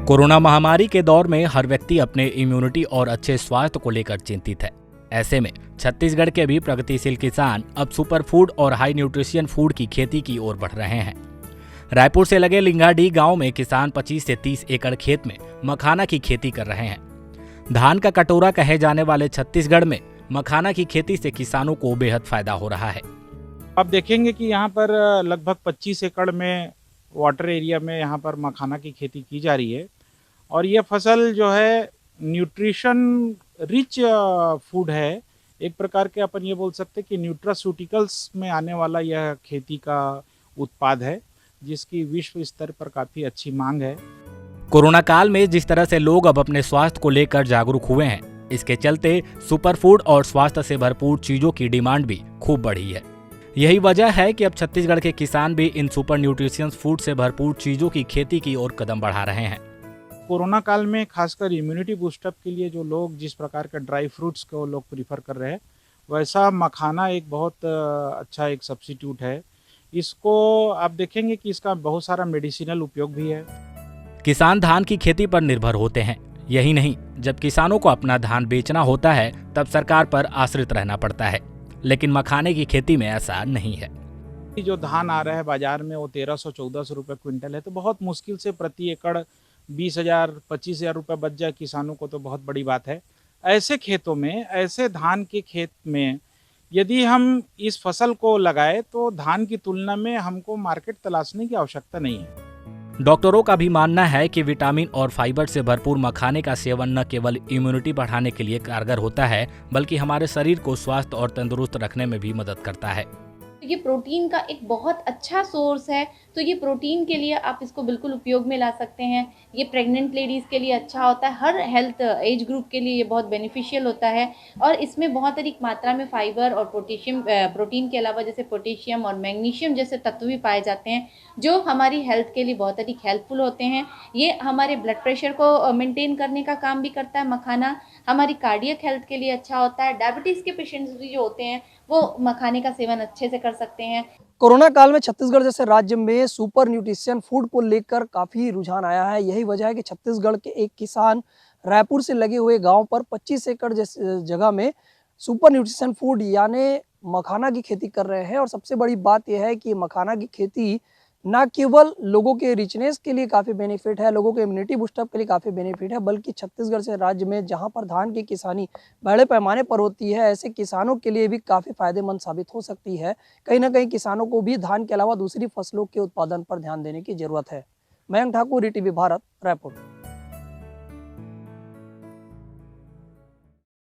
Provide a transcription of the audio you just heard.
Corona महामारी के दौर में हर व्यक्ति अपने इम्यूनिटी और अच्छे स्वास्थ्य को लेकर चिंतित है। ऐसे में छत्तीसगढ़ के भी प्रगतिशील किसान अब सुपर फूड और हाई न्यूट्रिशन फूड की खेती की ओर बढ़ रहे हैं। रायपुर से लगे लिंगाडी गांव में किसान 25 से 30 एकड़ खेत में मखाना की खेती कर रहे हैं। धान का कटोरा कहे जाने वाले छत्तीसगढ़ में मखाना की खेती से किसानों को बेहद फायदा हो रहा है। आप देखेंगे कि यहाँ पर लगभग 25 एकड़ में वाटर एरिया में यहाँ पर मखाना की खेती की जा रही है और ये फसल जो है न्यूट्रिशन रिच फूड है। एक प्रकार के अपन ये बोल सकते हैं कि न्यूट्रास्यूटिकल्स में आने वाला यह खेती का उत्पाद है, जिसकी विश्व स्तर पर काफ़ी अच्छी मांग है। कोरोना काल में जिस तरह से लोग अब अपने स्वास्थ्य को लेकर जागरूक हुए हैं, इसके चलते सुपर फूड और स्वास्थ्य से भरपूर चीजों की डिमांड भी खूब बढ़ी है। यही वजह है कि अब छत्तीसगढ़ के किसान भी इन सुपर न्यूट्रिशियस फूड से भरपूर चीजों की खेती की ओर कदम बढ़ा रहे हैं। कोरोना काल में खासकर इम्यूनिटी बूस्टअप के लिए जो लोग जिस प्रकार के ड्राई फ्रूट्स को लोग प्रीफर कर रहे हैं, वैसा मखाना एक बहुत अच्छा एक सब्स्टिट्यूट है। इसको आप देखेंगे कि इसका बहुत सारा मेडिसिनल उपयोग भी है। किसान धान की खेती पर निर्भर होते हैं। यही नहीं, जब किसानों को अपना धान बेचना होता है तब सरकार पर आश्रित रहना पड़ता है, लेकिन मखाने की खेती में ऐसा नहीं है। जो धान आ रहा है बाजार में वो 1300-1400 रुपये क्विंटल है, तो बहुत मुश्किल से प्रति एकड़ 20,000-25,000 रुपये बच जाए किसानों को, तो बहुत बड़ी बात है। ऐसे खेतों में, ऐसे धान के खेत में यदि हम इस फसल को लगाए तो धान की तुलना में हमको मार्केट तलाशने की आवश्यकता नहीं है। डॉक्टरों का भी मानना है कि विटामिन और फाइबर से भरपूर मखाने का सेवन न केवल इम्यूनिटी बढ़ाने के लिए कारगर होता है, बल्कि हमारे शरीर को स्वस्थ और तंदुरुस्त रखने में भी मदद करता है। ये प्रोटीन का एक बहुत अच्छा सोर्स है, तो ये प्रोटीन के लिए आप इसको बिल्कुल उपयोग में ला सकते हैं। ये प्रेग्नेंट लेडीज़ के लिए अच्छा होता है, हर हेल्थ एज ग्रुप के लिए ये बहुत बेनिफिशियल होता है और इसमें बहुत अधिक मात्रा में फाइबर और प्रोटीन के अलावा जैसे पोटेशियम और मैग्नीशियम जैसे तत्व भी पाए जाते हैं, जो हमारी हेल्थ के लिए बहुत अधिक हेल्पफुल होते हैं। ये हमारे ब्लड प्रेशर को मेंटेन करने का काम भी करता है मखाना, हमारी कार्डियक हेल्थ के लिए अच्छा होता है। डायबिटीज़ के पेशेंट्स भी जो होते हैं वो मखाने का सेवन अच्छे से कर सकते हैं। कोरोना काल में छत्तीसगढ़ जैसे राज्य में सुपर न्यूट्रिशन फूड को लेकर काफ़ी रुझान आया है। यही वजह है कि छत्तीसगढ़ के एक किसान रायपुर से लगे हुए गांव पर 25 एकड़ जैसे जगह में सुपर न्यूट्रिशन फूड यानी मखाना की खेती कर रहे हैं। और सबसे बड़ी बात यह है कि मखाना की खेती ना केवल लोगों के रिचनेस के लिए काफ़ी बेनिफिट है, लोगों के इम्यूनिटी बूस्टअप के लिए काफ़ी बेनिफिट है, बल्कि छत्तीसगढ़ से राज्य में जहां पर धान की किसानी बड़े पैमाने पर होती है, ऐसे किसानों के लिए भी काफ़ी फायदेमंद साबित हो सकती है। कहीं ना कहीं किसानों को भी धान के अलावा दूसरी फसलों के उत्पादन पर ध्यान देने की जरूरत है। मयंक ठाकुर, ईटीवी भारत, रायपुर।